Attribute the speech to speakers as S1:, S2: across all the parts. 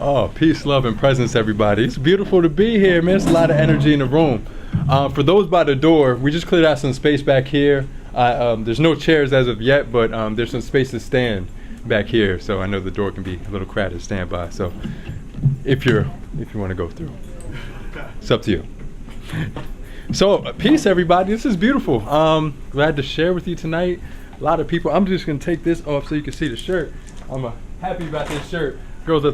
S1: Oh, peace, love, and presence, everybody. It's beautiful to be here, man. There's a lot of energy in the room. For those by the door, we just cleared out some space back here. There's no chairs as of yet, but there's some space to stand back here. So I know the door can be a little crowded to stand by. So if you want to go through, it's up to you. So peace, everybody. This is beautiful. Glad to share with you tonight. A lot of people. I'm just gonna take this off so you can see the shirt. I'm happy about this shirt. Girls at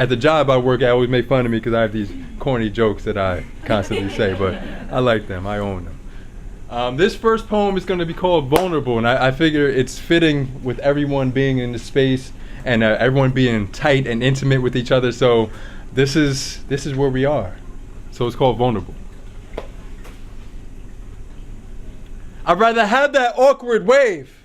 S1: the job I work at always make fun of me because I have these corny jokes that I constantly say, but I like them. I own them. This first poem is going to be called Vulnerable, and I figure it's fitting with everyone being in the space and everyone being tight and intimate with each other. So this is where we are. So it's called Vulnerable. I'd rather have that awkward wave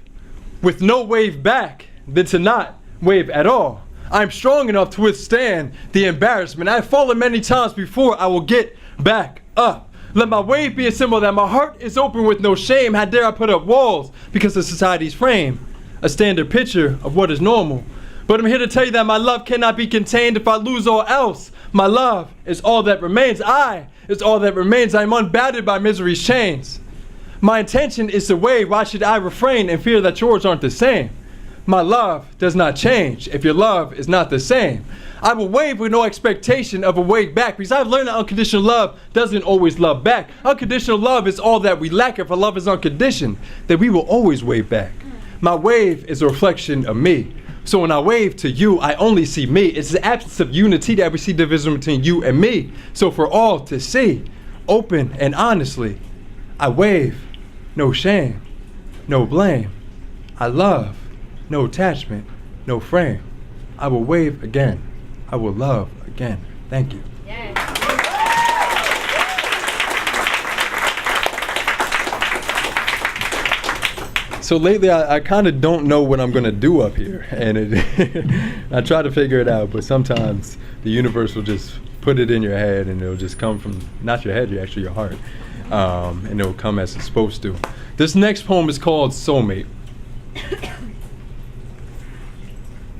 S1: with no wave back than to not wave at all. I'm strong enough to withstand the embarrassment. I've fallen many times before. I will get back up. Let my wave be a symbol that my heart is open with no shame. How dare I put up walls because of society's frame? A standard picture of what is normal. But I'm here to tell you that my love cannot be contained. If I lose all else, my love is all that remains. I is all that remains. I'm unbounded by misery's chains. My intention is to wave. Why should I refrain and fear that yours aren't the same? My love does not change if your love is not the same. I will wave with no expectation of a wave back because I've learned that unconditional love doesn't always love back. Unconditional love is all that we lack. If our love is unconditioned, then we will always wave back. My wave is a reflection of me. So when I wave to you, I only see me. It's the absence of unity that we see division between you and me. So for all to see, open and honestly, I wave, no shame, no blame. I love. No attachment, no frame. I will wave again. I will love again. Thank you. Yes. So lately I kind of don't know what I'm going to do up here. And I try to figure it out, but sometimes the universe will just put it in your head and it'll just come from, not your head, actually your heart. And it'll come as it's supposed to. This next poem is called Soulmate.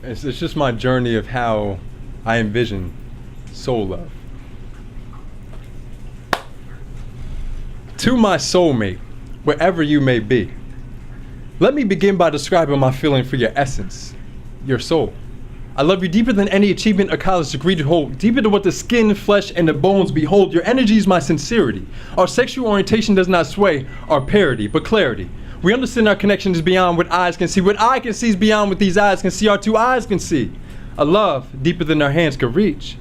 S1: It's just my journey of how I envision soul love. To my soulmate, wherever you may be, let me begin by describing my feeling for your essence, your soul. I love you deeper than any achievement or college degree to hold, deeper than what the skin, flesh, and the bones behold. Your energy is my sincerity. Our sexual orientation does not sway our parity, but clarity. We understand our connection is beyond what eyes can see. What I can see is beyond what these eyes can see, our two eyes can see. A love deeper than our hands can reach.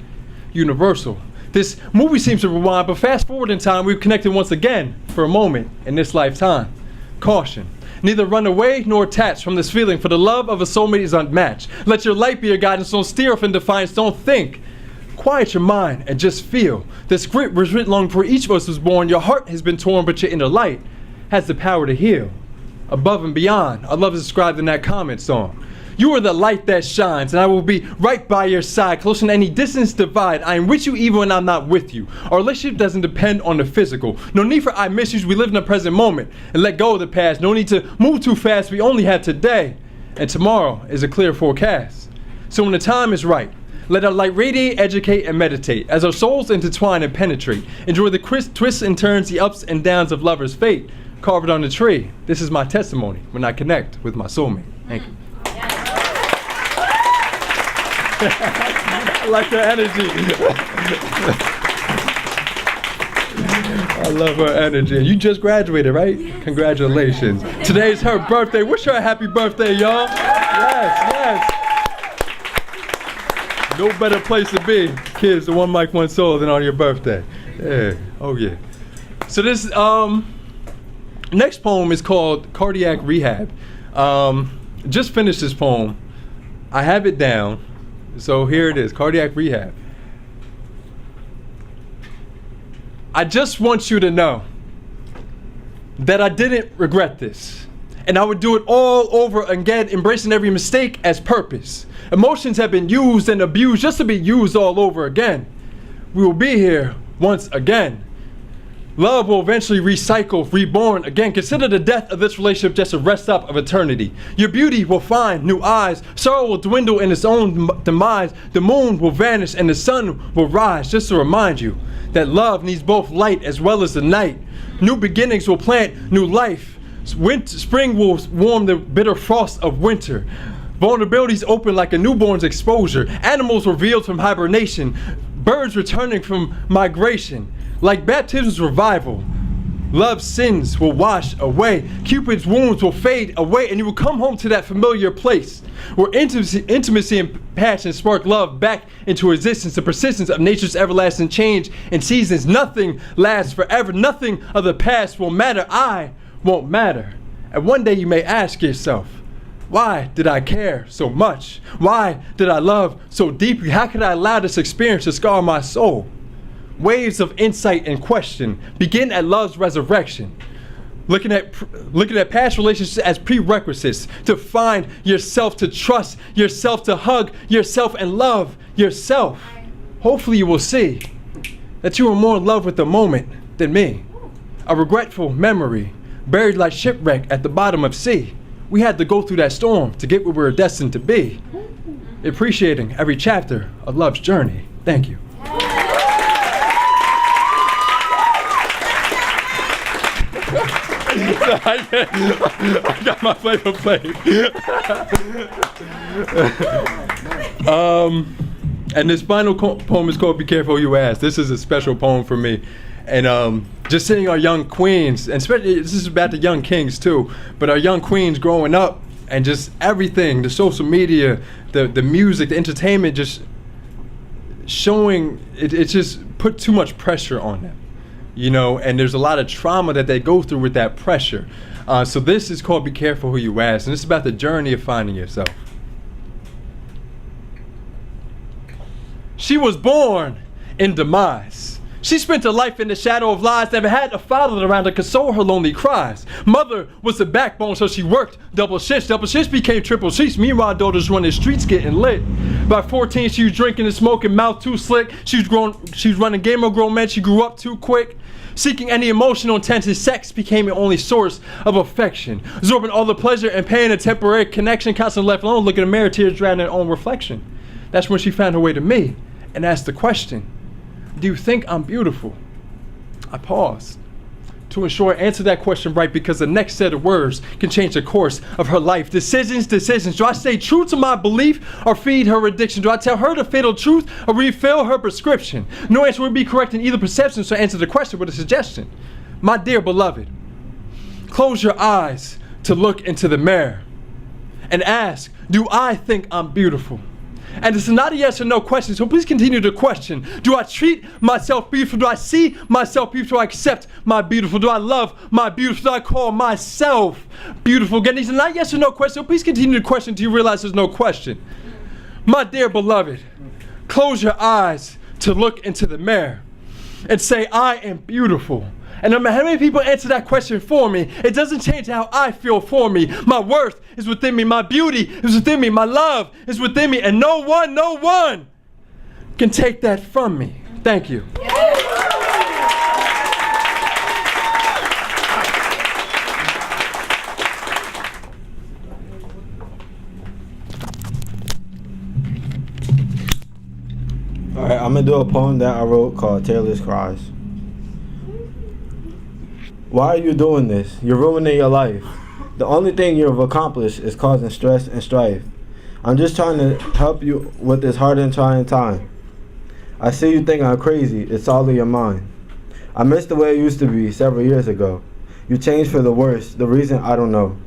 S1: Universal. This movie seems to rewind, but fast forward in time, we've connected once again for a moment in this lifetime. Caution. Neither run away nor attach from this feeling, for the love of a soulmate is unmatched. Let your light be your guidance, don't steer off in defiance, don't think. Quiet your mind and just feel. This script was written long before each of us was born. Your heart has been torn, but your inner light has the power to heal. Above and beyond, our love is described in that comment song. You are the light that shines, and I will be right by your side, close than any distance divide. I am with you even when I'm not with you. Our relationship doesn't depend on the physical. No need for I miss yous, we live in the present moment and let go of the past. No need to move too fast, we only have today, and tomorrow is a clear forecast. So when the time is right, let our light radiate, educate, and meditate. As our souls intertwine and penetrate, enjoy the twists and turns, the ups and downs of lovers' fate. Carve it on the tree. This is my testimony when I connect with my soulmate. Thank you. I like the energy. I love her energy. And you just graduated, right? Congratulations. Today's her birthday. Wish her a happy birthday, y'all. Yes. No better place to be, kids, the one mic, one soul, than on your birthday. Yeah. Oh yeah. So this next poem is called Cardiac Rehab. Just finished this poem. I have it down. So here it is, Cardiac Rehab. I just want you to know that I didn't regret this. And I would do it all over again, embracing every mistake as purpose. Emotions have been used and abused just to be used all over again. We will be here once again. Love will eventually recycle, reborn again. Consider the death of this relationship just a rest stop of eternity. Your beauty will find new eyes. Sorrow will dwindle in its own demise. The moon will vanish and the sun will rise. Just to remind you that love needs both light as well as the night. New beginnings will plant new life. Spring will warm the bitter frost of winter. Vulnerabilities open like a newborn's exposure. Animals revealed from hibernation. Birds returning from migration. Like baptism's revival, love's sins will wash away. Cupid's wounds will fade away, and you will come home to that familiar place where intimacy and passion spark love back into existence. The persistence of nature's everlasting change in seasons. Nothing lasts forever. Nothing of the past will matter. I won't matter. And one day you may ask yourself, why did I care so much? Why did I love so deeply? How could I allow this experience to scar my soul? Waves of insight and question begin at love's resurrection. Looking at past relationships as prerequisites to find yourself, to trust yourself, to hug yourself and love yourself. Hopefully you will see that you are more in love with the moment than me. A regretful memory, buried like shipwreck at the bottom of sea. We had to go through that storm to get where we were destined to be. Appreciating every chapter of love's journey. Thank you. I got my flavor plate. And this final poem is called Be Careful Who You Ask. This is a special poem for me. And just seeing our young queens, and especially this is about the young kings too, but our young queens growing up and just everything, the social media, the music, the entertainment, just showing, it just put too much pressure on them. You know, and there's a lot of trauma that they go through with that pressure. So this is called Be Careful Who You Ask, and it's about the journey of finding yourself. She was born in demise. She spent her life in the shadow of lies, never had a father around to console her lonely cries. Mother was the backbone, so she worked double shifts. Double shifts became triple shifts. Meanwhile, daughters running the streets getting lit. By 14, she was drinking and smoking, mouth too slick. She was running game of grown men. She grew up too quick. Seeking any emotional attention, sex became the only source of affection. Absorbing all the pleasure and pain, a temporary connection, constantly left alone, looking in the mirror, tears drowning in her own reflection. That's when she found her way to me and asked the question, do you think I'm beautiful? I paused to ensure I answered that question right, because the next set of words can change the course of her life. Decisions. Do I stay true to my belief or feed her addiction? Do I tell her the fatal truth or refill her prescription? No answer would be correct in either perception, so answer the question with a suggestion. My dear beloved, close your eyes to look into the mirror and ask, do I think I'm beautiful? And this is not a yes or no question, so please continue to question. Do I treat myself beautiful? Do I see myself beautiful? Do I accept my beautiful? Do I love my beautiful? Do I call myself beautiful? Again, these are not yes or no questions, so please continue to question until you realize there's no question. My dear beloved, close your eyes to look into the mirror and say, I am beautiful. And no matter how many people answer that question for me, it doesn't change how I feel for me. My worth is within me. My beauty is within me. My love is within me. And no one can take that from me. Thank you.
S2: All right, I'm going to do a poem that I wrote called Taylor's Cries. Why are you doing this? You're ruining your life. The only thing you've accomplished is causing stress and strife. I'm just trying to help you with this hard and trying time. I see you think I'm crazy. It's all in your mind. I miss the way it used to be several years ago. You changed for the worse. The reason, I don't know.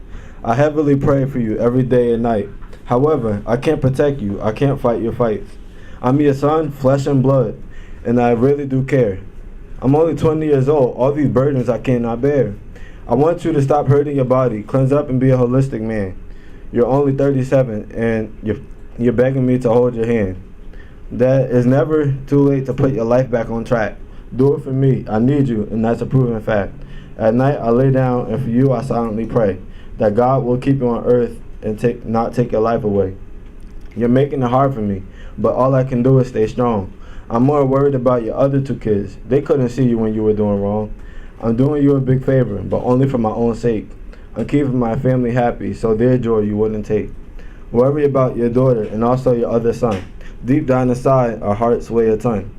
S2: I heavily pray for you every day and night. However, I can't protect you. I can't fight your fights. I'm your son, flesh and blood, and I really do care. I'm only 20 years old. All these burdens I cannot bear. I want you to stop hurting your body, cleanse up and be a holistic man. You're only 37 and you're begging me to hold your hand. That is never too late to put your life back on track. Do it for me. I need you, and that's a proven fact. At night I lay down, and for you I silently pray that God will keep you on earth and not take your life away. You're making it hard for me, but all I can do is stay strong. I'm more worried about your other two kids. They couldn't see you when you were doing wrong. I'm doing you a big favor, but only for my own sake. I'm keeping my family happy, so their joy you wouldn't take. Worry about your daughter and also your other son. Deep down inside, our hearts weigh a ton.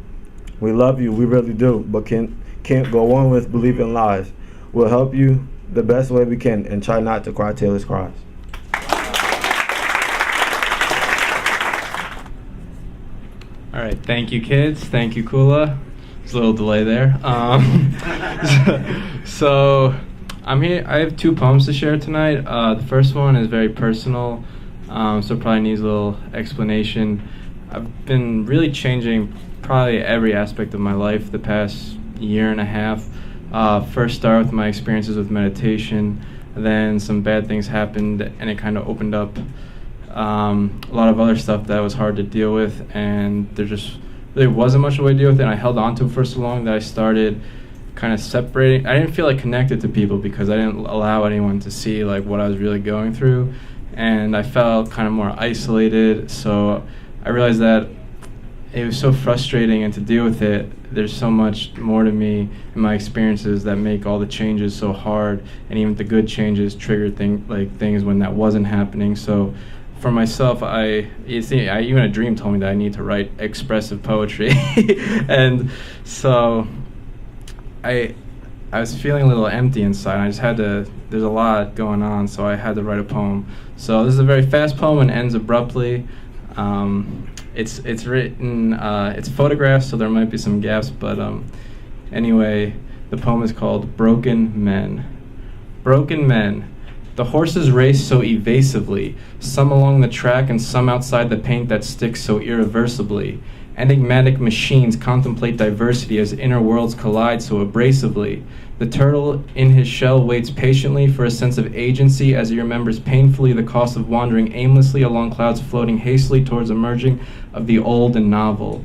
S2: We love you, we really do, but can't go on with believing lies. We'll help you the best way we can and try not to cry Taylor's cries.
S3: All right, thank you, kids. Thank you, Kula. There's a little delay there. So I'm here. I have 2 poems to share tonight. The first one is very personal, so probably needs a little explanation. I've been really changing probably every aspect of my life the past year and a half. First start with my experiences with meditation, then some bad things happened and it kind of opened up a lot of other stuff that was hard to deal with, and there just really wasn't much of a way to deal with it, and I held on to it for so long that I started kind of separating. I didn't feel like connected to people because I didn't allow anyone to see like what I was really going through, and I felt kind of more isolated. So I realized that it was so frustrating, and to deal with it, there's so much more to me and my experiences that make all the changes so hard, and even the good changes trigger things when that wasn't happening. So for myself, even a dream told me that I need to write expressive poetry, and so I was feeling a little empty inside. I just had to. There's a lot going on, so I had to write a poem. So this is a very fast poem and ends abruptly. It's written. It's photographed, so there might be some gaps, but anyway, the poem is called "Broken Men." Broken men. The horses race so evasively, some along the track and some outside the paint that sticks so irreversibly. Enigmatic machines contemplate diversity as inner worlds collide so abrasively. The turtle in his shell waits patiently for a sense of agency as he remembers painfully the cost of wandering aimlessly along clouds floating hastily towards emerging of the old and novel.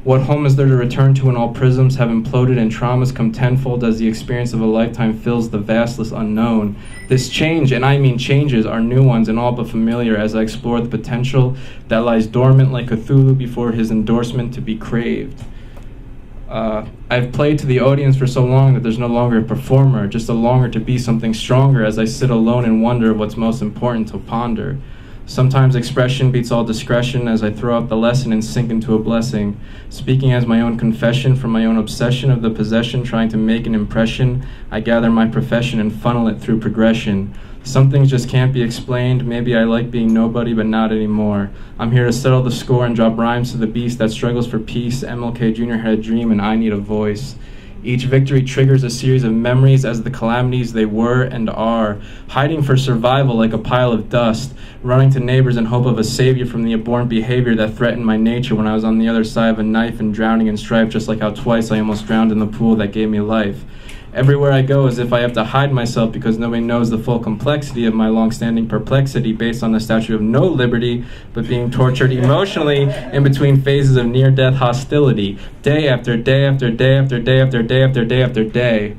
S3: What home is there to return to when all prisms have imploded and traumas come tenfold as the experience of a lifetime fills the vastless unknown? This change, and I mean changes, are new ones and all but familiar as I explore the potential that lies dormant like Cthulhu before his endorsement to be craved. I've played to the audience for so long that there's no longer a performer, just a longer to be something stronger as I sit alone and wonder what's most important to ponder. Sometimes expression beats all discretion as I throw out the lesson and sink into a blessing, speaking as my own confession from my own obsession of the possession, trying to make an impression. I gather my profession and funnel it through progression. Some things just can't be explained. Maybe I like being nobody, but not anymore. I'm here to settle the score and drop rhymes to the beast that struggles for peace. MLK Jr. had a dream and I need a voice. Each victory triggers a series of memories as the calamities they were and are, hiding for survival like a pile of dust, running to neighbors in hope of a savior from the abhorrent behavior that threatened my nature when I was on the other side of a knife and drowning in strife, just like how twice I almost drowned in the pool that gave me life. Everywhere I go as if I have to hide myself because nobody knows the full complexity of my long-standing perplexity based on the statute of no liberty, but being tortured emotionally in between phases of near-death hostility, day after day after day after day after day after day after day.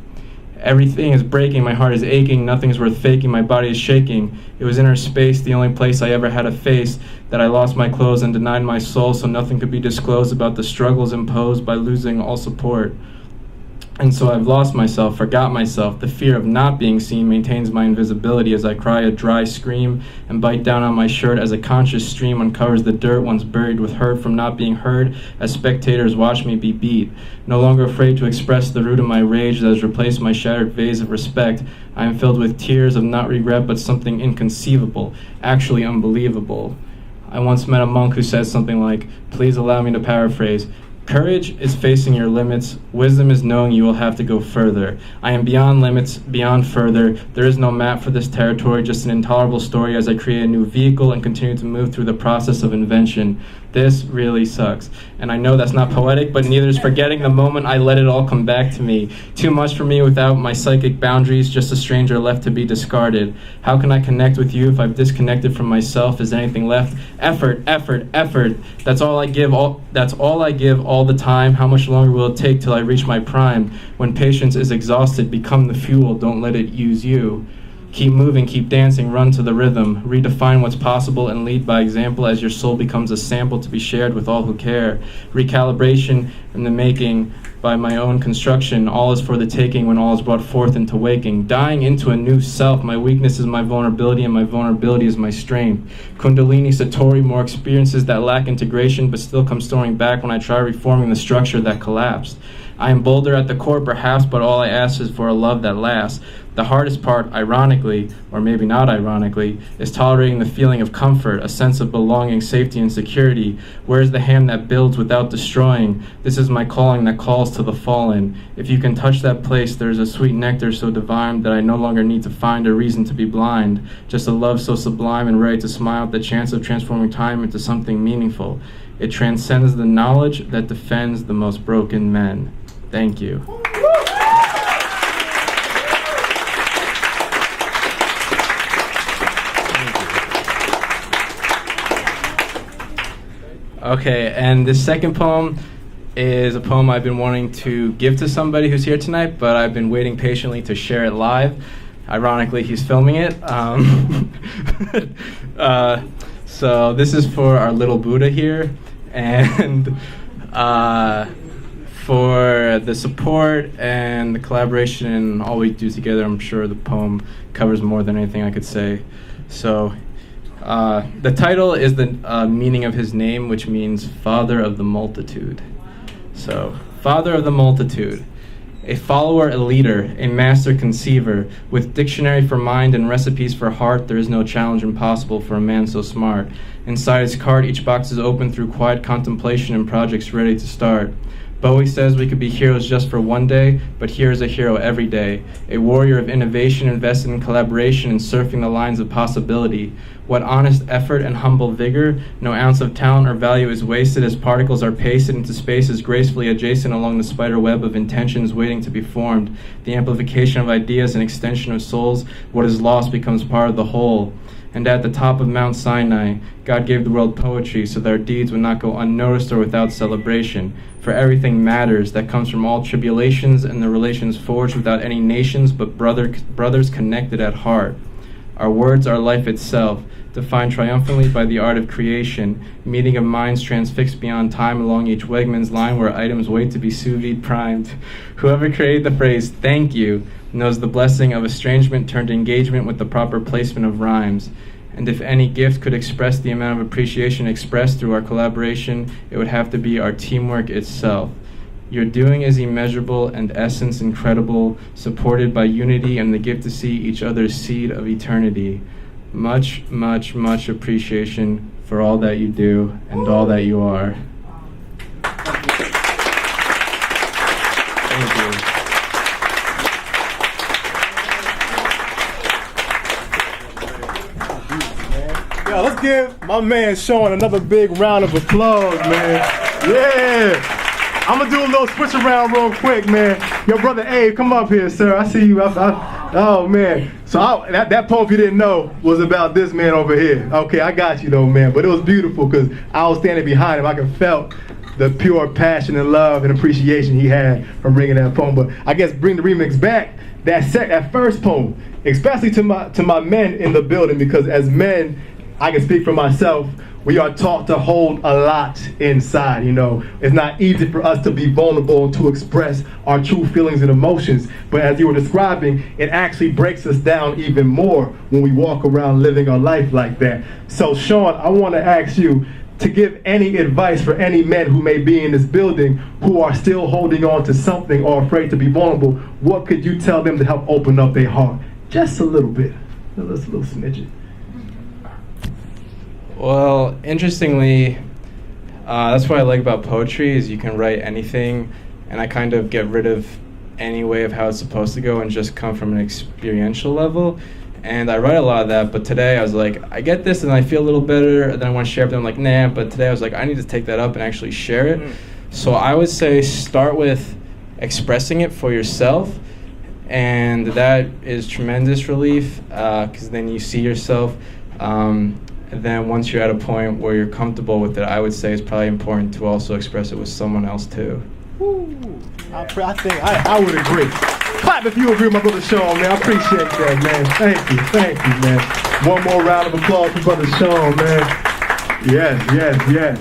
S3: Everything is breaking, my heart is aching, nothing's worth faking, my body is shaking. It was inner space, the only place I ever had a face, that I lost my clothes and denied my soul so nothing could be disclosed about the struggles imposed by losing all support. And so I've lost myself, forgot myself. The fear of not being seen maintains my invisibility as I cry a dry scream and bite down on my shirt as a conscious stream uncovers the dirt once buried with hurt from not being heard as spectators watch me be beat. No longer afraid to express the root of my rage that has replaced my shattered vase of respect, I am filled with tears of not regret but something inconceivable, actually unbelievable. I once met a monk who said something like, please allow me to paraphrase, courage is facing your limits. Wisdom is knowing you will have to go further. I am beyond limits, beyond further. There is no map for this territory, just an intolerable story as I create a new vehicle and continue to move through the process of invention. This really sucks. And I know that's not poetic, but neither is forgetting the moment I let it all come back to me. Too much for me without my psychic boundaries, just a stranger left to be discarded. How can I connect with you if I've disconnected from myself? Is anything left? Effort, effort, effort. That's all I give all the time. How much longer will it take till I reach my prime? When patience is exhausted, become the fuel, don't let it use you. Keep moving, keep dancing, run to the rhythm. Redefine what's possible and lead by example as your soul becomes a sample to be shared with all who care. Recalibration in the making by my own construction. All is for the taking when all is brought forth into waking. Dying into a new self. My weakness is my vulnerability and my vulnerability is my strength. Kundalini Satori, more experiences that lack integration but still come storming back when I try reforming the structure that collapsed. I am bolder at the core perhaps, but all I ask is for a love that lasts. The hardest part, ironically, or maybe not ironically, is tolerating the feeling of comfort, a sense of belonging, safety, and security. Where is the hand that builds without destroying? This is my calling that calls to the fallen. If you can touch that place, there is a sweet nectar so divine that I no longer need to find a reason to be blind. Just a love so sublime and ready to smile at the chance of transforming time into something meaningful. It transcends the knowledge that defends the most broken men. Thank you. Okay, and this second poem is a poem I've been wanting to give to somebody who's here tonight, but I've been waiting patiently to share it live. Ironically, he's filming it. So this is for our little Buddha here, and for the support and the collaboration and all we do together. I'm sure the poem covers more than anything I could say. So the title is the meaning of his name, which means Father of the Multitude. So, Father of the Multitude, a follower, a leader, a master conceiver, with dictionary for mind and recipes for heart, there is no challenge impossible for a man so smart. Inside his cart, each box is open through quiet contemplation and projects ready to start. Bowie says we could be heroes just for one day, but here is a hero every day. A warrior of innovation invested in collaboration and surfing the lines of possibility. What honest effort and humble vigor, no ounce of talent or value is wasted as particles are pasted into spaces gracefully adjacent along the spider web of intentions waiting to be formed. The amplification of ideas and extension of souls, what is lost becomes part of the whole. And at the top of Mount Sinai, God gave the world poetry so that our deeds would not go unnoticed or without celebration. For everything matters that comes from all tribulations and the relations forged without any nations but brothers connected at heart. Our words are life itself, defined triumphantly by the art of creation, meeting of minds transfixed beyond time along each Wegmans line where items wait to be sous vide primed. Whoever created the phrase, thank you, knows the blessing of estrangement turned engagement with the proper placement of rhymes. And if any gift could express the amount of appreciation expressed through our collaboration, it would have to be our teamwork itself. Your doing is immeasurable and essence incredible, supported by unity and the gift to see each other's seed of eternity. Much, much, much appreciation for all that you do and all that you are. Thank you.
S4: Yo, let's give my man Sean another big round of applause, man. Yeah. I'm gonna do a little switch around real quick, man. Yo, brother Abe, come up here, sir. I see you. Oh, man. So that poem, if you didn't know, was about this man over here. Okay, I got you though, man. But it was beautiful because I was standing behind him. I could felt the pure passion and love and appreciation he had from bringing that poem. But I guess bring the remix back. That first poem, especially to my men in the building, because as men, I can speak for myself. We are taught to hold a lot inside, you know. It's not easy for us to be vulnerable and to express our true feelings and emotions. But as you were describing, it actually breaks us down even more when we walk around living our life like that. So Sean, I want to ask you to give any advice for any men who may be in this building who are still holding on to something or afraid to be vulnerable. What could you tell them to help open up their heart? Just a little bit, a little smidget.
S3: Well, interestingly, that's what I like about poetry is you can write anything, and I kind of get rid of any way of how it's supposed to go and just come from an experiential level. And I write a lot of that, but today I was like, I get this and I feel a little better, and then I want to share it with them. I'm like, nah, but today I was like, I need to take that up and actually share it. So I would say start with expressing it for yourself, and that is tremendous relief, because then you see yourself. And then once you're at a point where you're comfortable with it, I would say it's probably important to also express it with someone else too.
S4: I think I would agree. Clap if you agree with my brother Sean, man. I appreciate that, man. Thank you, man. One more round of applause for brother Sean, man. Yes.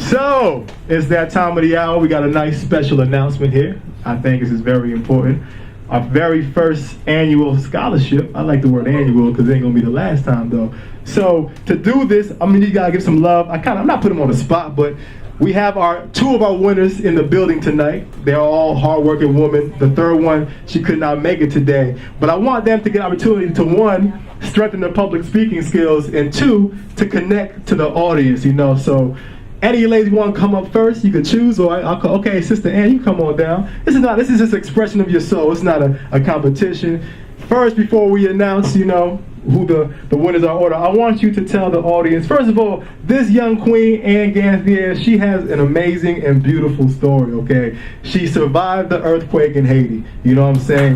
S4: So, it's that time of the hour. We got a nice special announcement here. I think this is very important. Our very first annual scholarship. I like the word annual because it ain't gonna be the last time though. So to do this, you gotta give some love. I'm not putting them on the spot, but we have two of our winners in the building tonight. They're all hardworking women. The third one, she could not make it today. But I want them to get opportunity to, one, strengthen their public speaking skills, and two, to connect to the audience, So any of you ladies want to come up first, you can choose, or I'll call, okay, Sister Ann, you come on down. This is just an expression of your soul. It's not a competition. First, before we announce, who the winners are order, I want you to tell the audience, first of all, this young queen, Ann Gansdier, she has an amazing and beautiful story, okay? She survived the earthquake in Haiti. You know what I'm saying?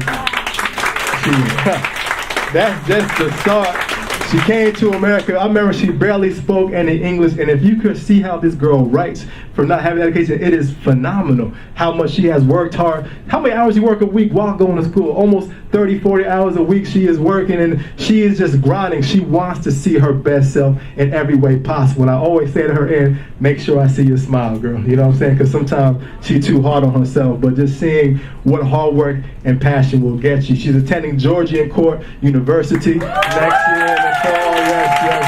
S4: That's just the start. She came to America. I remember she barely spoke any English, and if you could see how this girl writes for not having education, it is phenomenal how much she has worked hard. How many hours you work a week while going to school? Almost 30, 40 hours a week she is working, and she is just grinding. She wants to see her best self in every way possible. And I always say to her, Ann, make sure I see your smile, girl. You know what I'm saying? Because sometimes she's too hard on herself, but just seeing what hard work and passion will get you. She's attending Georgian Court University next year. Yes.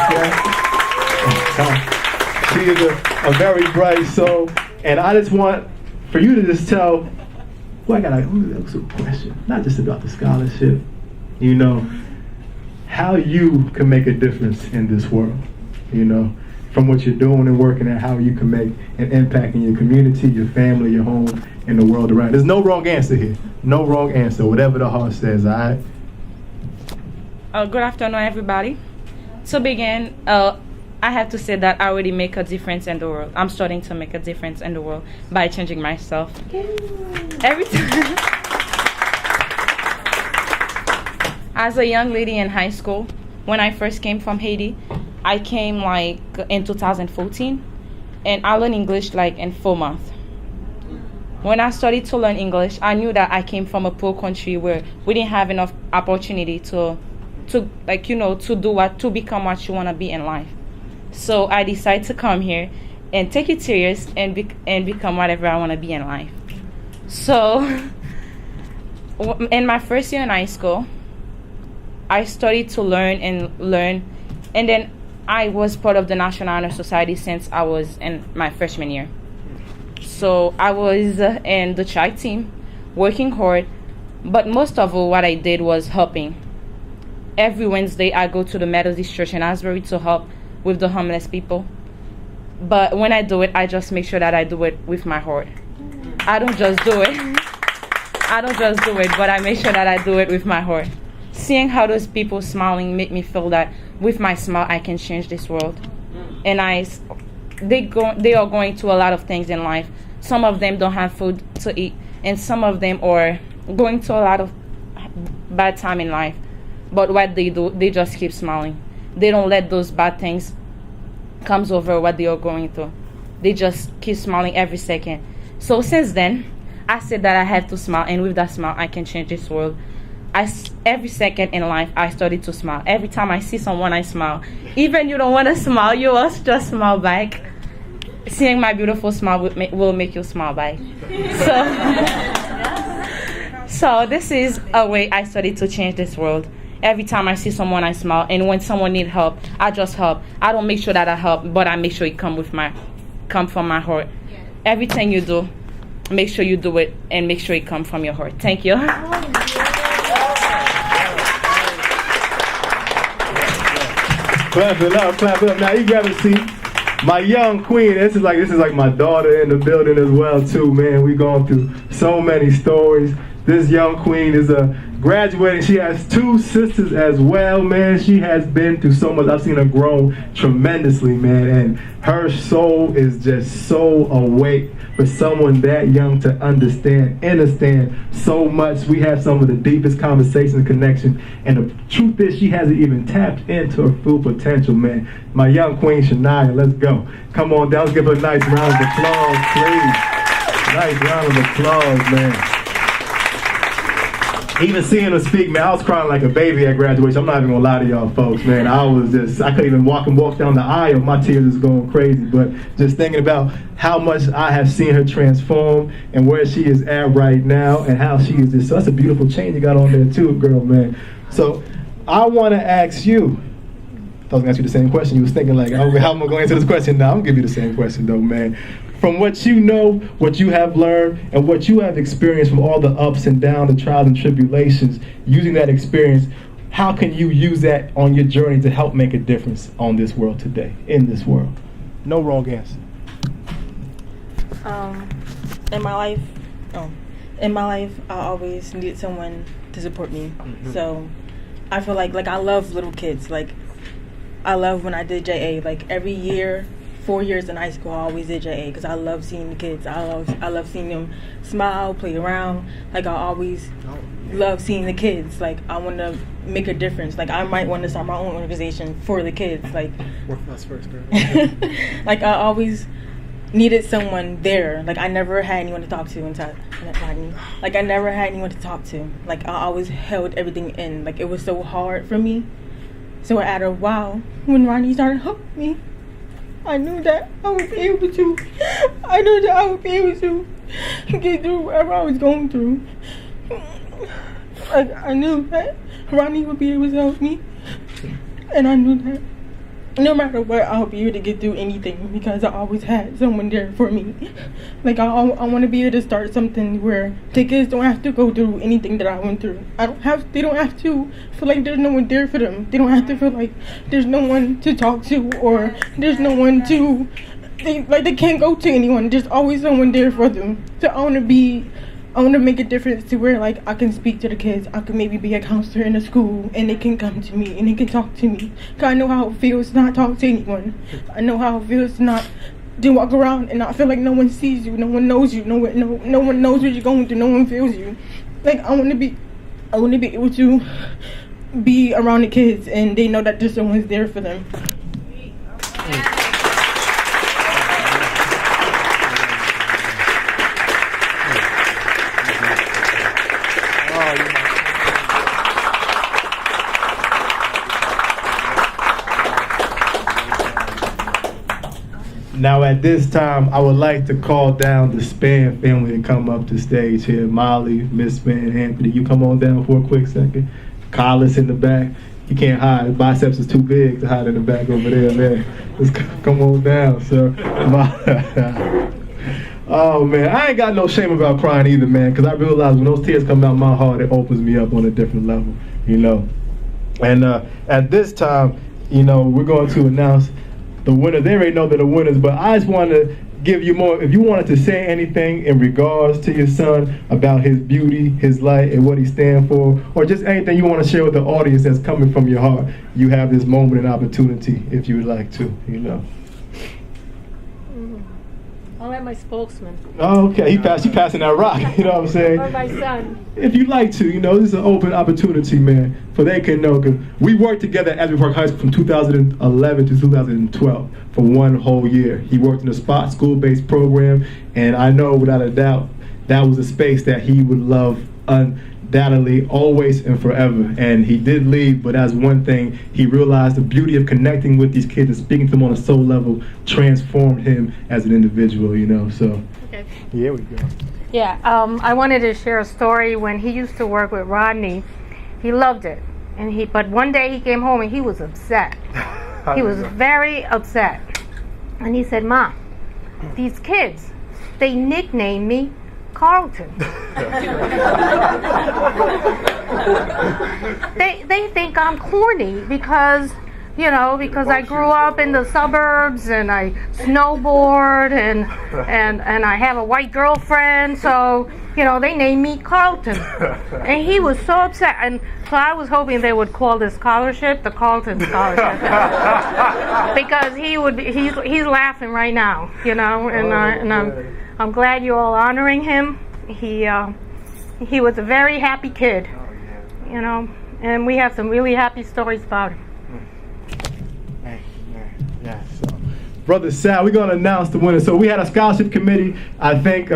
S4: She is a very bright soul, and I just want for you to just tell. Well, that's a question, not just about the scholarship. How you can make a difference in this world. From what you're doing and working at, how you can make an impact in your community, your family, your home, and the world around. There's no wrong answer here. No wrong answer. Whatever the heart says. All right.
S5: Good afternoon, everybody. To begin, I have to say that I already make a difference in the world. I'm starting to make a difference in the world by changing myself. Every time. As a young lady in high school, when I first came from Haiti, I came in 2014, and I learned English in 4 months. When I started to learn English, I knew that I came from a poor country where we didn't have enough opportunity to become what you want to be in life. So I decided to come here and take it serious and become whatever I want to be in life. So in my first year in high school, I started to learn, and then I was part of the National Honor Society since I was in my freshman year. So I was in the track team, working hard, but most of all what I did was helping. Every Wednesday, I go to the Methodist Church in Asbury to help with the homeless people. But when I do it, I just make sure that I do it with my heart. I don't just do it, but I make sure that I do it with my heart. Seeing how those people smiling make me feel that with my smile, I can change this world. And they are going through a lot of things in life. Some of them don't have food to eat, and some of them are going through a lot of bad time in life. But what they do, they just keep smiling. They don't let those bad things come over what they are going through. They just keep smiling every second. So since then, I said that I have to smile, and with that smile, I can change this world. Every second in life, I started to smile. Every time I see someone, I smile. Even you don't want to smile, you also just smile back. Seeing my beautiful smile will make you smile back. So this is a way I started to change this world. Every time I see someone, I smile, and when someone needs help, I just help. I don't make sure that I help, but I make sure it come from my heart. Everything you do, make sure you do it, and make sure it come from your heart. Thank you.
S4: Clap it up. Now you grab a seat. My young queen, this is like my daughter in the building as well too, man. We going through so many stories. This young queen is graduating. She has 2 sisters as well, man. She has been through so much. I've seen her grow tremendously, man. And her soul is just so awake for someone that young to understand so much. We have some of the deepest conversations and connection. And the truth is, she hasn't even tapped into her full potential, man. My young queen, Shania, let's go. Come on down. Let's give her a nice round of applause, please. Nice round of applause, man. even seeing her speak, man, I was crying like a baby at graduation. I'm not even gonna lie to y'all folks, man. I couldn't even walk down the aisle. My tears was going crazy. But just thinking about how much I have seen her transform and where she is at right now and how she is just, so that's a beautiful change you got on there too, girl, man. So I wanna ask you, I was gonna ask you the same question. You was thinking like, oh, how am I gonna answer this question? No, I'm gonna give you the same question though, man. From what you know, what you have learned, and what you have experienced from all the ups and downs, the trials and tribulations, using that experience, how can you use that on your journey to help make a difference on this world today, in this world? No wrong answer.
S6: In my life, I always needed someone to support me.
S4: Mm-hmm.
S6: So I feel like I love little kids. Like, I love when I did JA. Like, every year, 4 years in high school, I always did JA because I love seeing the kids. I love seeing them smile, play around. Like, I always love seeing the kids. Like, I want to make a difference. Like, I might want to start my own organization for the kids. Like,
S4: Work for us first, girl.
S6: like, I always needed someone there. Like, I never had anyone to talk to until Rodney. Like, I never had anyone to talk to. Like, I always held everything in. Like, it was so hard for me. So after a while, when Rodney started helping me, I knew that I would be able to. I knew that I would be able to get through whatever I was going through. I knew that Rodney would be able to help me. And I knew that no matter what, I'll be able to get through anything because I always had someone there for me. Like, I want to be able to start something where the kids don't have to go through anything that I went through. They don't have to feel like there's no one there for them. They don't have to feel like there's no one to talk to or there's no one to, they can't go to anyone. There's always someone there for them. So I want to make a difference to where, like, I can speak to the kids. I can maybe be a counselor in a school and they can come to me and they can talk to me. Because I know how it feels to not talk to anyone. I know how it feels to walk around and not feel like no one sees you, no one knows you, no one knows what you're going through, no one feels you. Like, I want to be able to be around the kids and they know that there's someone there for them.
S4: Now at this time, I would like to call down the Span family to come up to stage here. Molly, Miss Span, Anthony, you come on down for a quick second. Kyla's in the back. You can't hide. His biceps is too big to hide in the back over there, man. Just come on down, sir. Oh, man. I ain't got no shame about crying either, man, because I realize when those tears come out my heart, it opens me up on a different level, you know. And at this time, you know, we're going to announce the winner. They already know they're the winners, but I just want to give you more. If you wanted to say anything in regards to your son about his beauty, his light, and what he stands for, or just anything you want to share with the audience that's coming from your heart, you have this moment and opportunity if you would like to, you know.
S7: I'll let my spokesman.
S4: Oh, okay. He passing that rock, you know what I'm saying?
S7: Or my son.
S4: If you like to, you know, this is an open opportunity, man, for they can know. Cause we worked together at Asbury Park High School from 2011 to 2012 for 1 whole year. He worked in a spot school-based program, and I know without a doubt that was a space that he would love undoubtedly, always and forever. And he did leave, but as one thing, he realized the beauty of connecting with these kids and speaking to them on a soul level transformed him as an individual, you know. So,
S7: Okay.
S4: Here we go.
S7: Yeah, I wanted to share a story. When he used to work with Rodney, he loved it. But one day he came home and he was upset. He was very upset. And he said, "Mom, these kids, they nicknamed me Carlton. They think I'm corny because I grew up in the suburbs and I snowboard and I have a white girlfriend, so they named me Carlton." And he was so upset, and so I was hoping they would call this scholarship the Carlton Scholarship because he's laughing right now, and I'm glad you're all honoring him. He was a very happy kid, and we have some really happy stories about him.
S4: Yeah, so Brother Sal. We're going to announce the winner. So we had a scholarship committee. I thank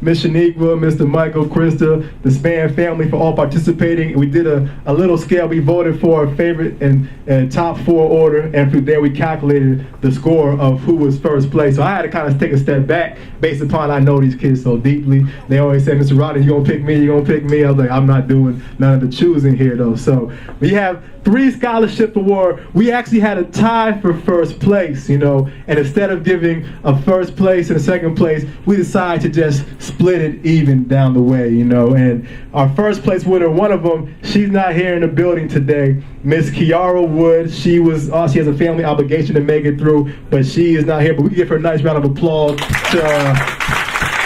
S4: Ms. Shaniqua, Mr. Michael, Krista, the Span family for all participating. We did a little scale. We voted for a favorite and top 4 order, and from there we calculated the score of who was first place. So I had to kind of take a step back based upon I know these kids so deeply. They always say, Mr. Rodney, you gonna pick me, you gonna pick me. I was like, I'm not doing none of the choosing here though. So we have 3 scholarship award. We actually had a tie for first place, you know, and instead of giving a first place and a second place, we decided to just split it even down the way, you know. And our first place winner, one of them, she's not here in the building today, Miss Kiara Wood. She has a family obligation to make it through, but she is not here. But we can give her a nice round of applause to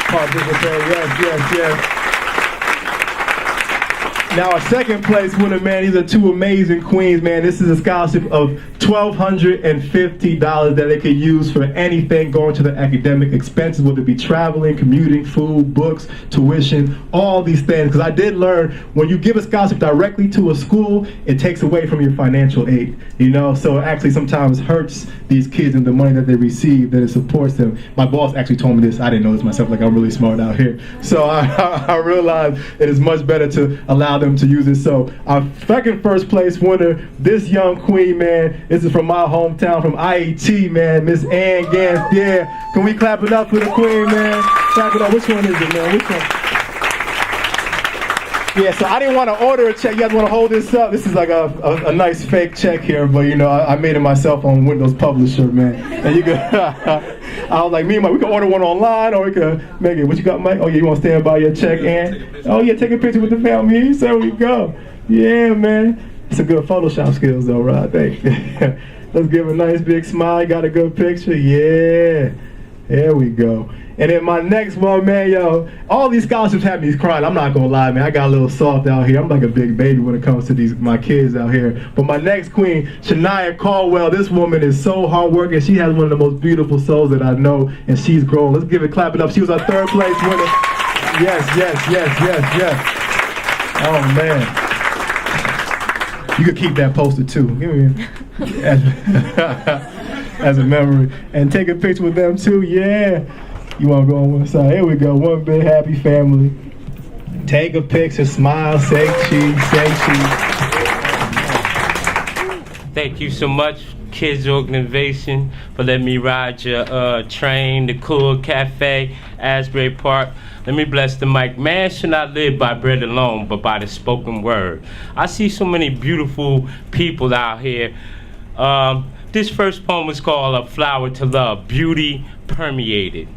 S4: participate. Yes. Now, our second place winner, man, these are 2 amazing queens, man. This is a scholarship of $1,250 that they could use for anything going to their academic expenses, whether it be traveling, commuting, food, books, tuition, all these things. Because I did learn when you give a scholarship directly to a school, it takes away from your financial aid, you know? So it actually sometimes hurts these kids and the money that they receive, that it supports them. My boss actually told me this. I didn't know this myself, like I'm really smart out here. So I realized it is much better to allow them to use it. So our second first place winner, this young queen, man, this is from my hometown, from IET, man, Miss Ann Gans. Yeah, can we clap it up for the queen, man? Clap it up. Which one is it, man? Which one? Yeah, so I didn't want to order a check. You guys want to hold this up? This is like a nice fake check here, but you know, I made it myself on Windows Publisher, man. And you could, I was like, me and Mike, we can order one online, or we could make it. What you got, Mike? Oh yeah, you want to stand by your check, Ann? Oh yeah, take a picture with the family. So there we go. Yeah, man. It's a good Photoshop skills though, right? Thanks. Let's give a nice big smile. Got a good picture? Yeah. There we go. And then my next one, man, yo, all these scholarships have me crying. I'm not gonna lie, man. I got a little soft out here. I'm like a big baby when it comes to my kids out here. But my next queen, Shania Caldwell, this woman is so hardworking. She has one of the most beautiful souls that I know, and she's grown. Let's give it clap it up. She was our 3rd place winner. Yes. Oh man. You could keep that poster too. Give me as a memory. And take a picture with them too. Yeah. You want to go on one side? Here we go. One big happy family. Take a picture, smile, say cheese, say cheese.
S8: Thank you so much, Kids Organization, for letting me ride your train, the Kula Cafe, Asbury Park. Let me bless the mic. Man should not live by bread alone, but by the spoken word. I see so many beautiful people out here. This first poem is called A Flower to Love, Beauty Permeated.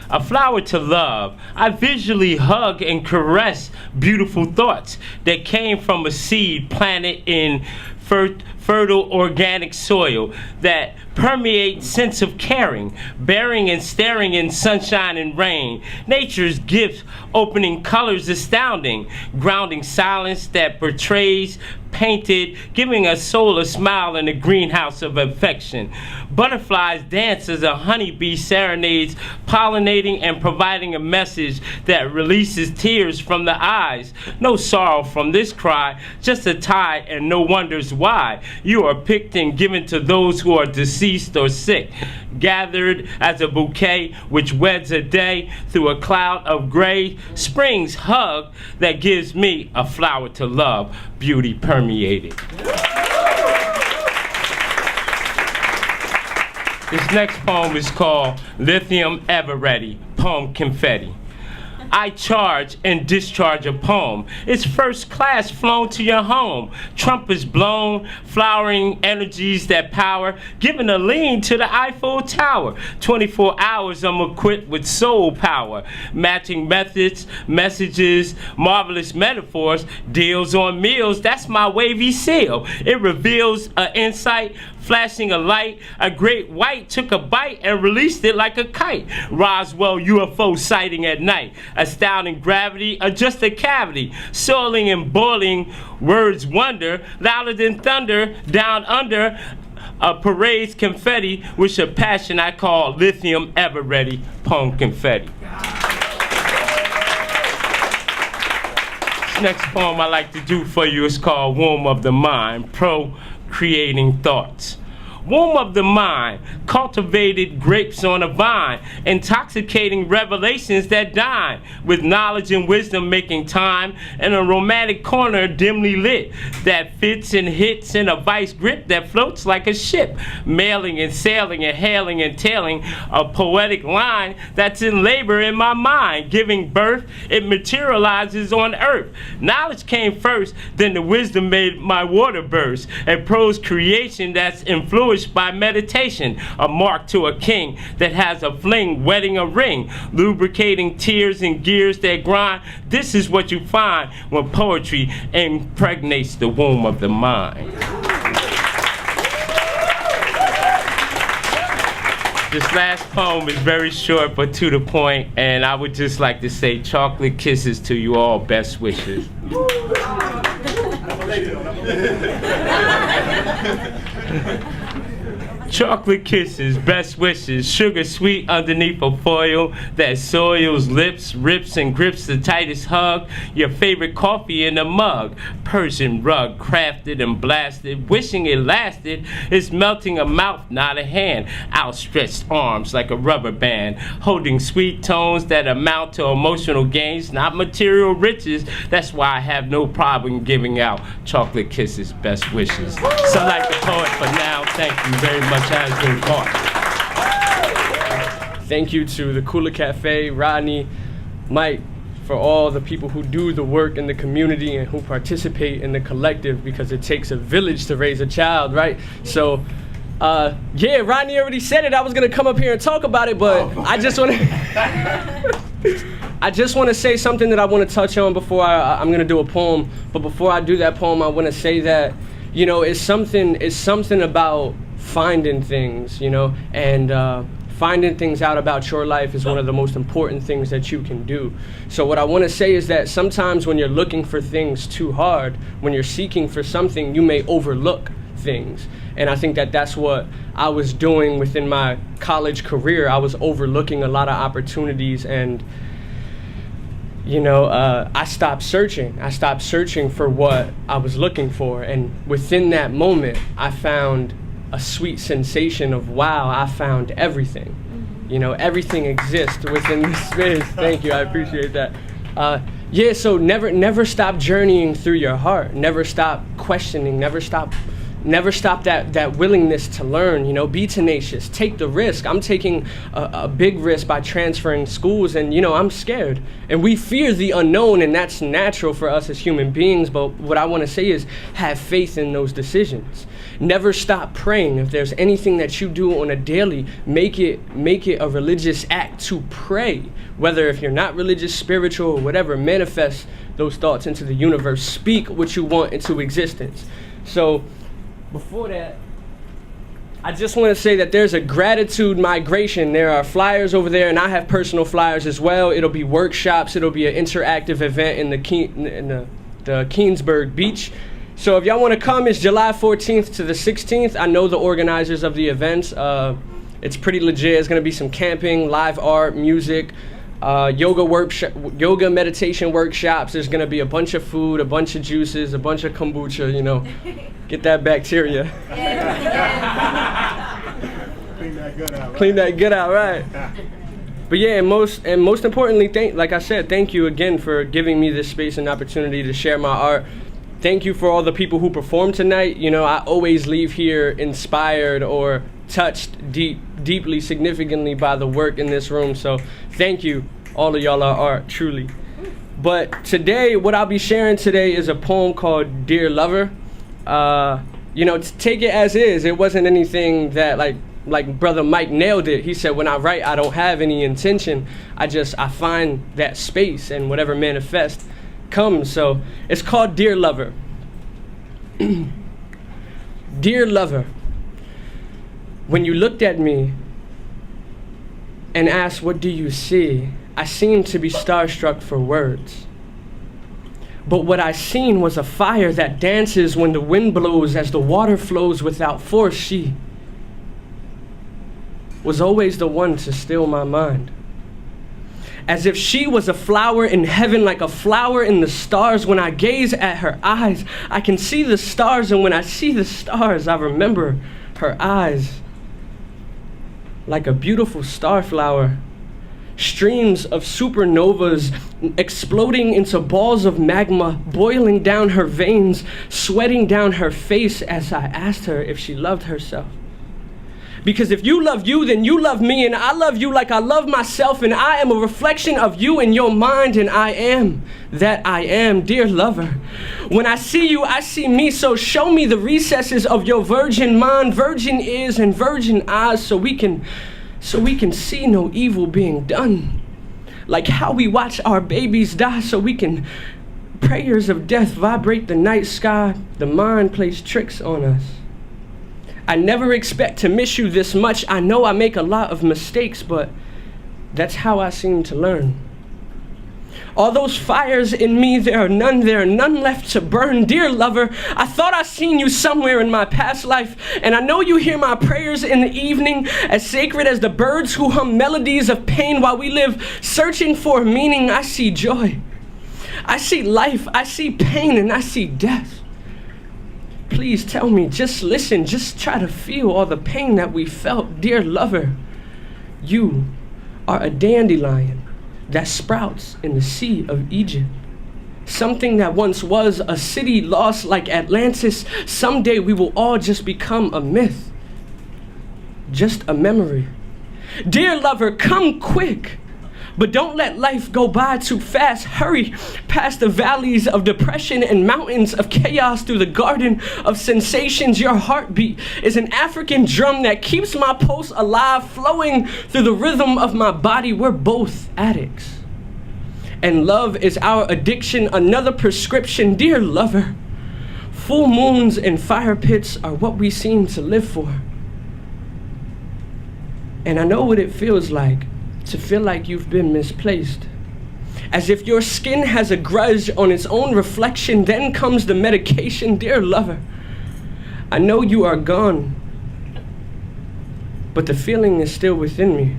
S8: A flower to love. I visually hug and caress beautiful thoughts that came from a seed planted in fertile organic soil that permeates sense of caring, bearing and staring in sunshine and rain. Nature's gift, opening colors astounding, grounding silence that portrays painted, giving a soul a smile in a greenhouse of affection. Butterflies dance as a honeybee serenades, pollinating and providing a message that releases tears from the eyes. No sorrow from this cry, just a tide and no wonders why. You are picked and given to those who are deceased or sick, gathered as a bouquet which weds a day through a cloud of gray. Spring's hug that gives me a flower to love, beauty permeated. This next poem is called Lithium Ever Ready, Poem Confetti. I charge and discharge a poem. It's first class flown to your home. Trumpets blown, flowering energies that power, giving a lean to the Eiffel Tower. 24 hours I'm equipped with soul power. Matching methods, messages, marvelous metaphors, deals on meals, that's my wavy seal. It reveals an insight, flashing a light. A great white took a bite and released it like a kite. Roswell UFO sighting at night. Astounding gravity or just a cavity. Soiling and boiling words wonder. Louder than thunder down under. A parade's confetti, which a passion I call lithium ever ready. Poem confetti. This next poem I like to do for you is called Womb of the Mind, Procreating Thoughts. womb of the mind, cultivated grapes on a vine, intoxicating revelations that dine, with knowledge and wisdom making time, in a romantic corner dimly lit, that fits and hits in a vice grip that floats like a ship, mailing and sailing and hailing and tailing a poetic line that's in labor in my mind, giving birth, it materializes on earth. Knowledge came first, then the wisdom made my water burst, and prose creation that's influenced by meditation, a mark to a king that has a fling, wetting a ring, lubricating tears and gears that grind. This is what you find when poetry impregnates the womb of the mind. This last poem is very short but to the point, and I would just like to say chocolate kisses to you all, best wishes. Chocolate kisses, best wishes, sugar sweet underneath a foil that soils lips, rips and grips the tightest hug. Your favorite coffee in a mug, Persian rug, crafted and blasted, wishing it lasted. It's melting a mouth, not a hand, outstretched arms like a rubber band, holding sweet tones that amount to emotional gains, not material riches. That's why I have no problem giving out chocolate kisses, best wishes. So like the poet for now, thank you very much. Has been caught.
S9: Thank you to the Kula Cafe, Rodney, Mike, for all the people who do the work in the community and who participate in the collective, because it takes a village to raise a child, right? So, yeah, Rodney already said it. I was gonna come up here and talk about it, but I just want to say something that I want to touch on before I'm gonna do a poem. But before I do that poem, I want to say that, you know, it's something about finding things, you know, and finding things out about your life is one of the most important things that you can do. So what I want to say is that sometimes when you're looking for things too hard, when you're seeking for something, you may overlook things. And I think that that's what I was doing within my college career. I was overlooking a lot of opportunities, and you know, I stopped searching. I stopped searching for what I was looking for, and within that moment, I found a sweet sensation of, wow, I found everything. You know, everything exists within this space. Thank you, I appreciate that. Yeah, so never stop journeying through your heart. Never stop questioning. Never stop that willingness to learn. You know, be tenacious. Take the risk. I'm taking a big risk by transferring schools, and you know, I'm scared. And we fear the unknown, and that's natural for us as human beings. But what I want to say is, have faith in those decisions. Never stop praying. If there's anything that you do on a daily, make it a religious act to pray. Whether if you're not religious, spiritual, or whatever, manifest those thoughts into the universe. Speak what you want into existence. So before that, I just want to say that there's a gratitude migration. There are flyers over there, and I have personal flyers as well. It'll be workshops. It'll be an interactive event in the Keensburg Beach. So if y'all want to come, it's July 14th to the 16th. I know the organizers of the events. It's pretty legit. It's going to be some camping, live art, music, yoga meditation workshops. There's going to be a bunch of food, a bunch of juices, a bunch of kombucha, you know. Get that bacteria. Clean that gut out, right. But yeah, and most importantly, like I said, thank you again for giving me this space and opportunity to share my art. Thank you for all the people who performed tonight. You know, I always leave here inspired or touched deeply, significantly by the work in this room. So thank you. All of y'all are art, truly. But today, what I'll be sharing today is a poem called Dear Lover. You know, take it as is. It wasn't anything that like Brother Mike nailed it. He said, when I write, I don't have any intention. I find that space, and whatever manifests comes. So it's called Dear Lover. Dear lover, when you looked at me and asked, what do you see? I seemed to be starstruck for words. But what I seen was a fire that dances when the wind blows as the water flows without force. She was always the one to still my mind. As if she was a flower in heaven, like a flower in the stars. When I gaze at her eyes, I can see the stars, and when I see the stars, I remember her eyes like a beautiful starflower, streams of supernovas exploding into balls of magma, boiling down her veins, sweating down her face as I asked her if she loved herself. Because if you love you, then you love me, and I love you like I love myself, and I am a reflection of you in your mind, and I am that I am, dear lover. When I see you, I see me, so show me the recesses of your virgin mind, virgin ears, and virgin eyes, so we can see no evil being done. Like how we watch our babies die, so we can prayers of death vibrate the night sky. The mind plays tricks on us. I never expect to miss you this much. I know I make a lot of mistakes, but that's how I seem to learn. All those fires in me, there are none left to burn. Dear lover, I thought I seen you somewhere in my past life, and I know you hear my prayers in the evening, as sacred as the birds who hum melodies of pain while we live searching for meaning. I see joy, I see life, I see pain, and I see death. Please tell me, just listen, just try to feel all the pain that we felt. Dear lover, you are a dandelion that sprouts in the Sea of Egypt. Something that once was a city lost like Atlantis. Someday we will all just become a myth, just a memory. Dear lover, come quick. But don't let life go by too fast. Hurry past the valleys of depression and mountains of chaos through the garden of sensations. Your heartbeat is an African drum that keeps my pulse alive, flowing through the rhythm of my body. We're both addicts, and love is our addiction, another prescription. Dear lover, full moons and fire pits are what we seem to live for. And I know what it feels like to feel like you've been misplaced. As if your skin has a grudge on its own reflection, then comes the medication. Dear lover, I know you are gone, but the feeling is still within me.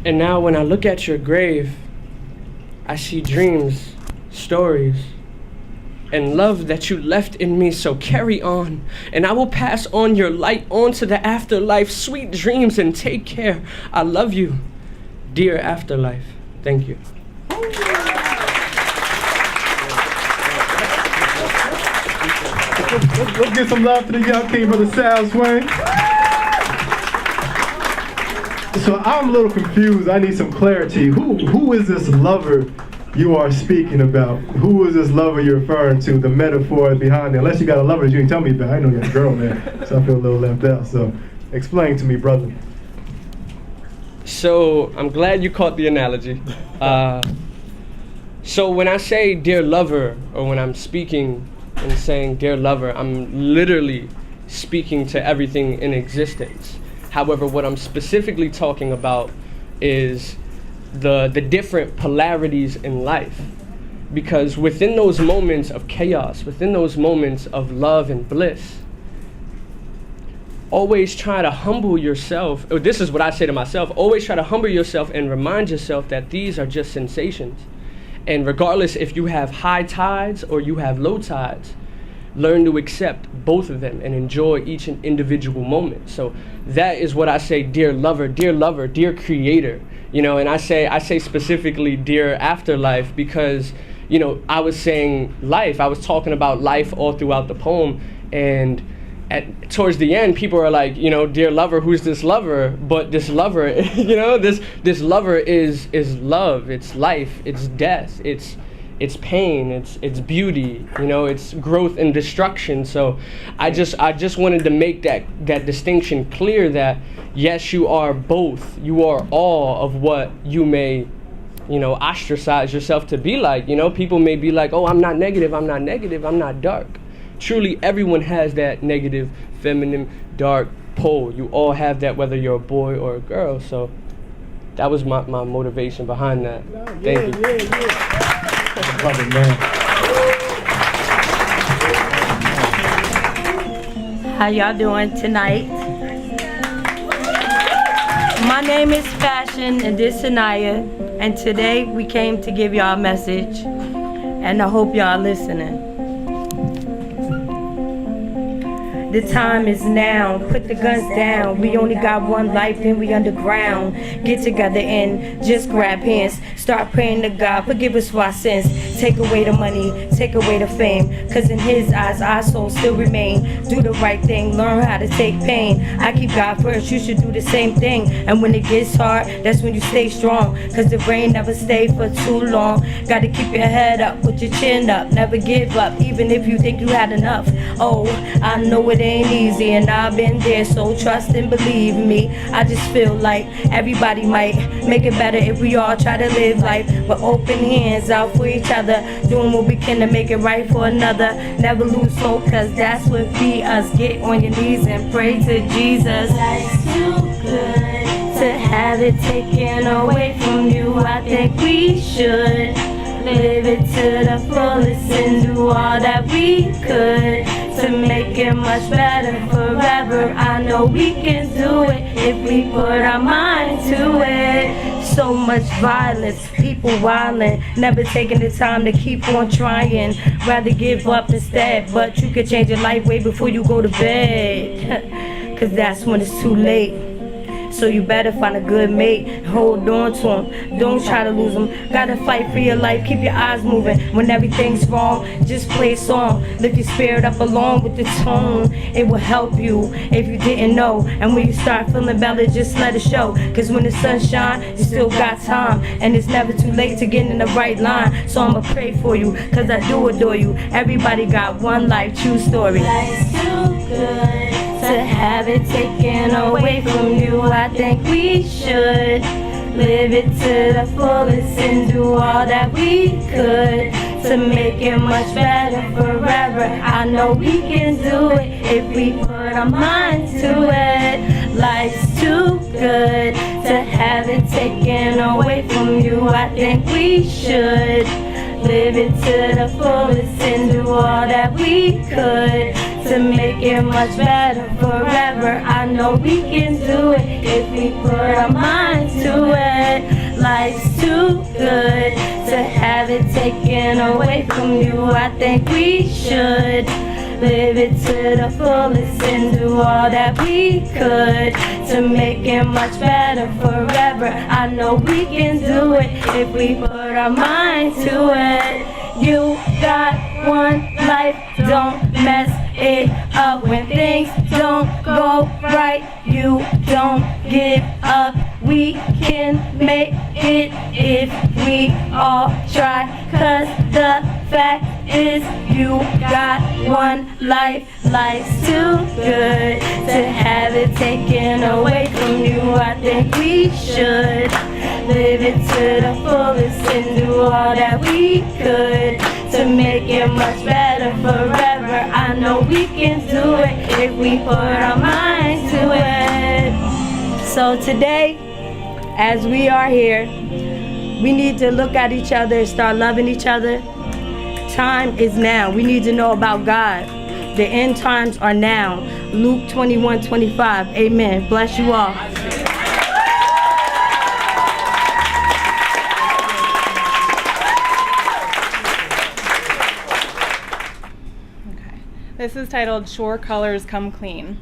S9: And now when I look at your grave, I see dreams, stories, and love that you left in me, so carry on, and I will pass on your light onto the afterlife. Sweet dreams and take care. I love you, dear afterlife. Thank you.
S4: Let's give some love to the young king, Brother Sal Swain. So I'm a little confused. I need some clarity. Who is this lover you are speaking about? Who is this lover you're referring to? The metaphor behind it. Unless you got a lover that you didn't tell me about. I know you got a girl, man. So I feel a little left out. So explain to me, brother.
S9: So I'm glad you caught the analogy. So when I say dear lover, or when I'm speaking and saying dear lover, I'm literally speaking to everything in existence. However, what I'm specifically talking about is the different polarities in life. Because within those moments of chaos, within those moments of love and bliss, always try to humble yourself. Or this is what I say to myself: always try to humble yourself and remind yourself that these are just sensations. And regardless if you have high tides or you have low tides, learn to accept both of them and enjoy each individual moment. So that is what I say, dear lover, dear creator. You know, and I say specifically dear afterlife because, you know, I was saying life. I was talking about life all throughout the poem, and towards the end, people are like, you know, dear lover, who's this lover? But this lover, you know, this lover is love. It's life. It's death. It's pain. It's beauty. You know, it's growth and destruction. So I just wanted to make that distinction clear that yes, you are both. You are all of what you may, you know, ostracize yourself to be like. You know, people may be like, oh, I'm not negative. I'm not dark. Truly, everyone has that negative, feminine, dark pole. You all have that, whether you're a boy or a girl. So that was my motivation behind that. Thank you.
S4: Brother, man.
S10: How y'all doing tonight? My name is Fashion and this is Sanaya, and today we came to give y'all a message, and I hope y'all listening. The time is now. Put the guns down. We only got one life, then we underground. Get together and just grab hands. Start praying to God, forgive us for our sins. Take away the money, take away the fame. Cause in his eyes, our souls still remain. Do the right thing, learn how to take pain. I keep God first, you should do the same thing. And when it gets hard, that's when you stay strong. Cause the rain never stay for too long. Gotta keep your head up, put your chin up. Never give up, even if you think you had enough. Oh, I know it ain't easy and I've been there, so trust and believe me. I just feel like everybody might make it better if we all try to live life with open hands out for each other, doing what we can to make it right for another. Never lose hope, cause that's what be us. Get on your knees and pray to Jesus. Life's too good to have it taken away from you. I think we should live it to the fullest and do all that we could to make it much better forever. I know we can do it if we put our mind to it. So much violence, people wildin', never taking the time to keep on trying. Rather give up instead, but you could change your life way before you go to bed. Cause that's when it's too late. So you better find a good mate and hold on to him. Don't try to lose him. Gotta fight for your life. Keep your eyes moving. When everything's wrong, just play a song. Lift your spirit up along with the tone. It will help you if you didn't know. And when you start feeling better, just let it show. Cause when the sun shines, you still got time. And it's never too late to get in the right line. So I'ma pray for you, cause I do adore you. Everybody got one life, true story. Life's too good to have it taken away from you. I think we should live it to the fullest and do all that we could to make it much better forever. I know we can do it if we put our minds to it. Life's too good to have it taken away from you. I think we should live it to the fullest and do all that we could to make it much better forever. I know we can do it if we put our minds to it. Life's too good to have it taken away from you. I think we should live it to the fullest and do all that we could to make it much better forever. I know we can do it if we put our minds to it. You got one life, don't mess it up. When things don't go right, you don't give up. We can make it if we all try. Cause the fact is you got one life. Life's too good to have it taken away from you. I think we should live it to the fullest and do all that we could to make it much better forever. I know we can do it if we put our minds to it. So today, as we are here, we need to look at each other and start loving each other. Time is now. We need to know about God. The end times are now. Luke 21:25. Amen. Bless you all.
S11: This is titled Shore Colors Come Clean.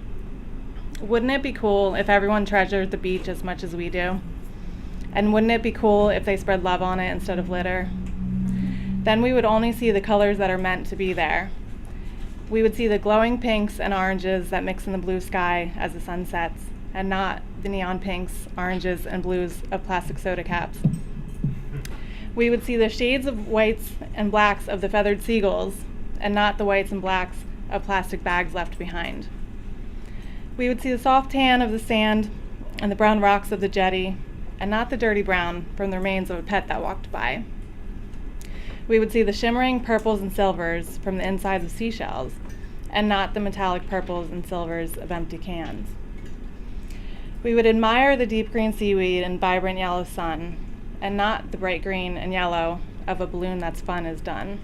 S11: Wouldn't it be cool if everyone treasured the beach as much as we do? And wouldn't it be cool if they spread love on it instead of litter? Then we would only see the colors that are meant to be there. We would see the glowing pinks and oranges that mix in the blue sky as the sun sets, and not the neon pinks, oranges, and blues of plastic soda caps. We would see the shades of whites and blacks of the feathered seagulls, and not the whites and blacks of plastic bags left behind. We would see the soft tan of the sand and the brown rocks of the jetty, and not the dirty brown from the remains of a pet that walked by. We would see the shimmering purples and silvers from the insides of seashells, and not the metallic purples and silvers of empty cans. We would admire the deep green seaweed and vibrant yellow sun, and not the bright green and yellow of a balloon that's fun is done.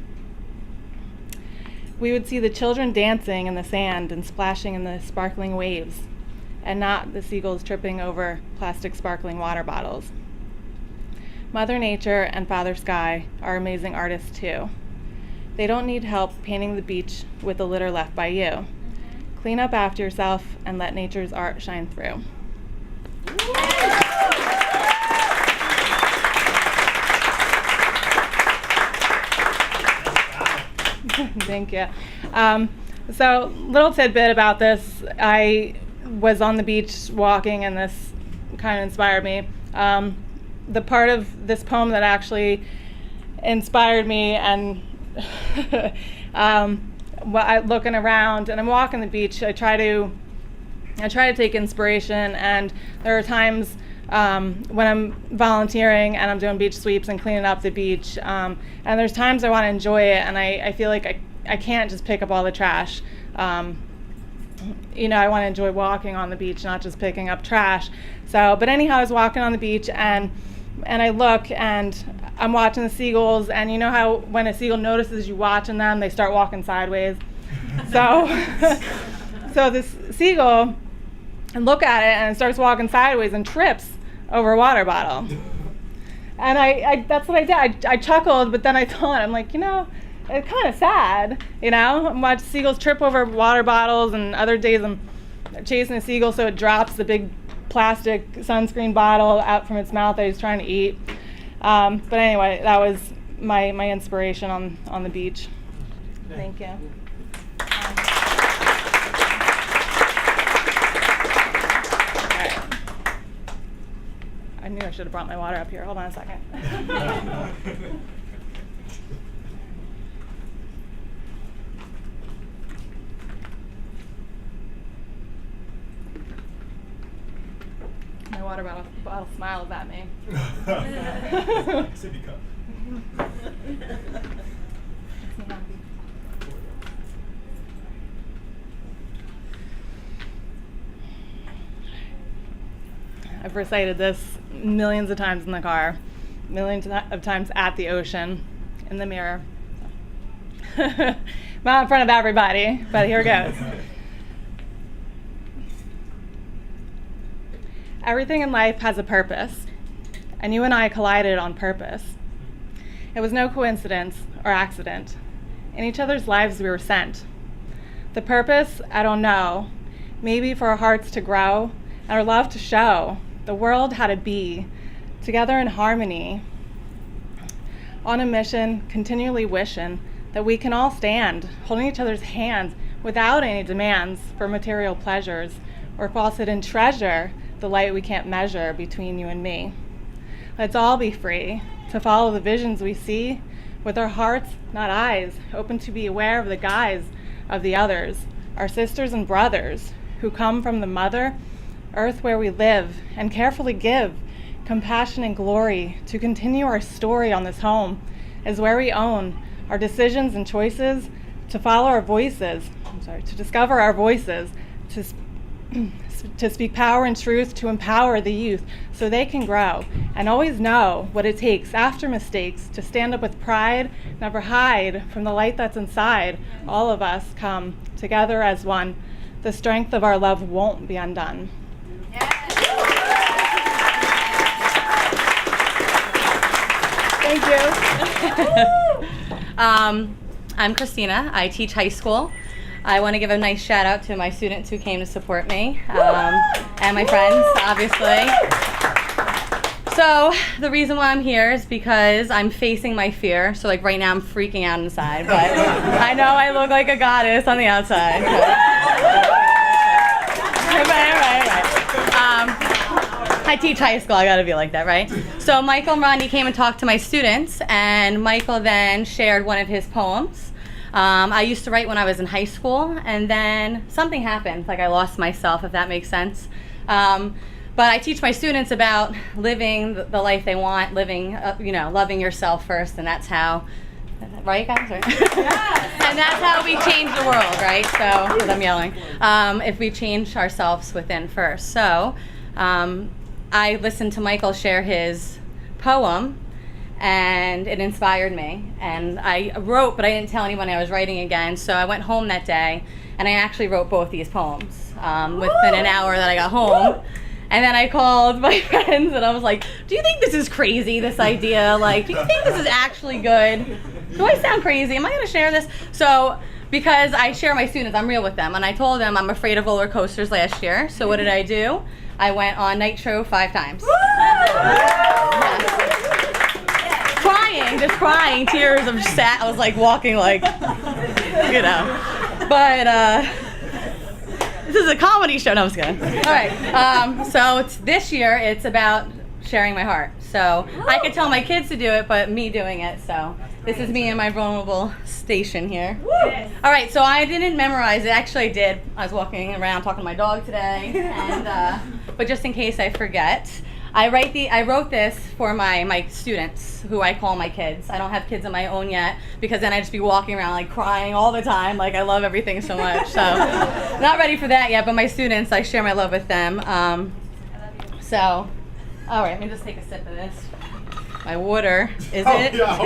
S11: We would see the children dancing in the sand and splashing in the sparkling waves, and not the seagulls tripping over plastic sparkling water bottles. Mother Nature and Father Sky are amazing artists too. They don't need help painting the beach with the litter left by you. Clean up after yourself and let nature's art shine through. Thank you. So, little tidbit about this. I was on the beach walking, and this kind of inspired me. The part of this poem that actually inspired me, and looking around, and I'm walking the beach. I try to take inspiration, and there are times when I'm volunteering and I'm doing beach sweeps and cleaning up the beach, and there's times I want to enjoy it, and I feel like I can't just pick up all the trash. I want to enjoy walking on the beach, not just picking up trash. So, but anyhow, I was walking on the beach, and I look, and I'm watching the seagulls, and you know how when a seagull notices you watching them, they start walking sideways. So this seagull, and look at it, and it starts walking sideways and trips over a water bottle. And I that's what I did. I chuckled, but then I thought, I'm like, it's kind of sad, I'm watching seagulls trip over water bottles, and other days I'm chasing a seagull so it drops the big plastic sunscreen bottle out from its mouth that he's trying to eat. But anyway, that was my inspiration on the beach. Thank you. I knew I should have brought my water up here. Hold on a second. My water bottle smiles at me.
S4: Sippy cup.
S11: I've recited this millions of times in the car, millions of times at the ocean, in the mirror. Not in front of everybody, but here goes. Everything in life has a purpose, and you and I collided on purpose. It was no coincidence or accident. In each other's lives we were sent. The purpose, I don't know, maybe for our hearts to grow and our love to show the world how to be, together in harmony, on a mission, continually wishing that we can all stand, holding each other's hands without any demands for material pleasures or falsehood, and treasure the light we can't measure between you and me. Let's all be free to follow the visions we see with our hearts, not eyes, open to be aware of the guise of the others, our sisters and brothers who come from the mother earth where we live, and carefully give compassion and glory to continue our story on this home is where we own our decisions and choices, to follow our voices, to discover our voices, to speak power and truth, to empower the youth so they can grow and always know what it takes after mistakes to stand up with pride, never hide from the light that's inside. All of us come together as one. The strength of our love won't be undone.
S12: Thank you. I'm Christina. I teach high school. I want to give a nice shout out to my students who came to support me, and my friends, obviously. So the reason why I'm here is because I'm facing my fear. So like right now I'm freaking out inside, but I know I look like a goddess on the outside. I teach high school, I gotta be like that, right? So Michael and Rodney came and talked to my students, and Michael then shared one of his poems. I used to write when I was in high school, and then something happened, like I lost myself, if that makes sense. But I teach my students about living the life they want, living, loving yourself first, and that's how, right guys? Right? Yes. And that's how we change the world, right? So, because I'm yelling, if we change ourselves within first. So, I listened to Michael share his poem, and it inspired me. And I wrote, but I didn't tell anyone I was writing again. So I went home that day, and I actually wrote both these poems within an hour that I got home. And then I called my friends, and I was like, do you think this is crazy, this idea? Like, do you think this is actually good? Do I sound crazy? Am I going to share this? So because I share my students, I'm real with them, and I told them I'm afraid of roller coasters last year. So what did I do? I went on Nitro 5 times. Crying, just crying, tears of sad. I was like walking like, you know. But this is a comedy show. No, I'm just kidding. All right. So this year it's about sharing my heart. So I could tell my kids to do it, but me doing it. So this is me in my vulnerable station here. All right. So I didn't memorize it. Actually, I did. I was walking around talking to my dog today, and but just in case I forget, I wrote this for my students, who I call my kids. I don't have kids of my own yet, because then I'd just be walking around like crying all the time. Like I love everything so much. So not ready for that yet, but my students, I share my love with them. So, all right, let me just take a sip of this. My water, is it? Just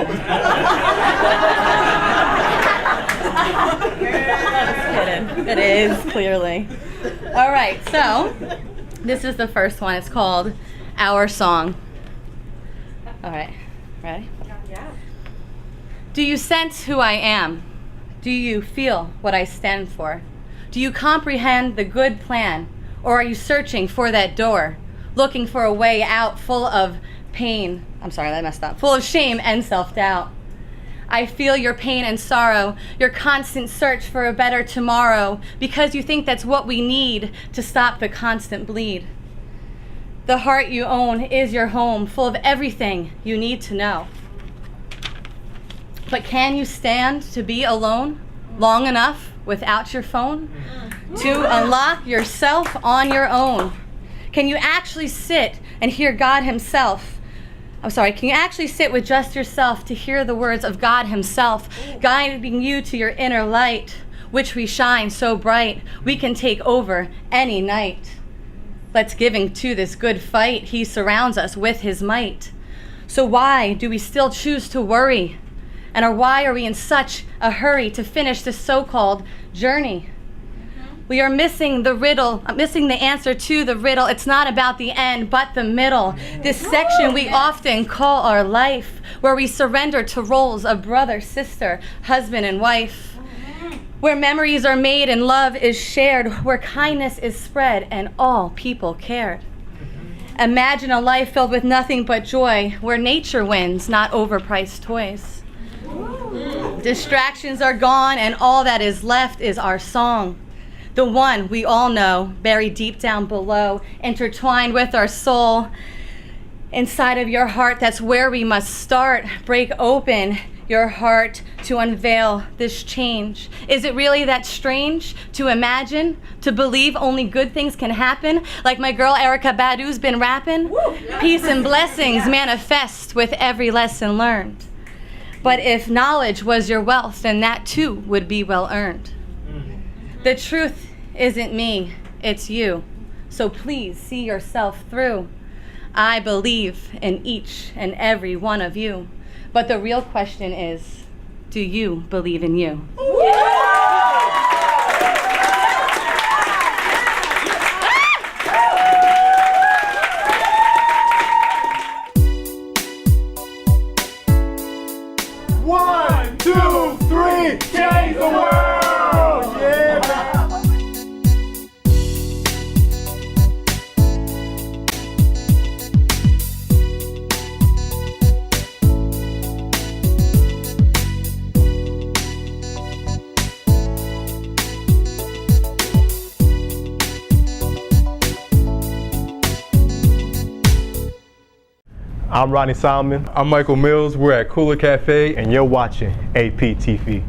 S12: kidding. It is, clearly. All right, so this is the first one. It's called Our Song. All right, ready? Yeah. Do you sense who I am? Do you feel what I stand for? Do you comprehend the good plan? Or are you searching for that door, looking for a way out full of pain? I'm sorry, I messed up. Full of shame and self-doubt. I feel your pain and sorrow, your constant search for a better tomorrow, because you think that's what we need to stop the constant bleed. The heart you own is your home, full of everything you need to know. But can you stand to be alone long enough without your phone? To unlock yourself on your own? Can you actually sit and hear God himself? Can you actually sit with just yourself to hear the words of God himself, guiding you to your inner light, which we shine so bright, we can take over any night. Let's give into this good fight. He surrounds us with his might. So why do we still choose to worry? And why are we in such a hurry to finish this so-called journey? We are missing the riddle, missing the answer to the riddle. It's not about the end, but the middle. This section we often call our life, where we surrender to roles of brother, sister, husband, and wife. Where memories are made and love is shared, where kindness is spread and all people cared. Imagine a life filled with nothing but joy, where nature wins, not overpriced toys. Distractions are gone and all that is left is our song. The one we all know, buried deep down below, intertwined with our soul. Inside of your heart, that's where we must start. Break open your heart to unveil this change. Is it really that strange to imagine, to believe only good things can happen? Like my girl Erykah Badu's been rapping? Peace and blessings manifest with every lesson learned. But if knowledge was your wealth, then that too would be well earned. The truth isn't me, it's you. So please see yourself through. I believe in each and every one of you. But the real question is, do you believe in you?
S4: One, two, three, change the world! Yeah! I'm Ronnie Salmon.
S1: I'm Michael Mills. We're at Kula Cafe.
S4: And you're watching APTV.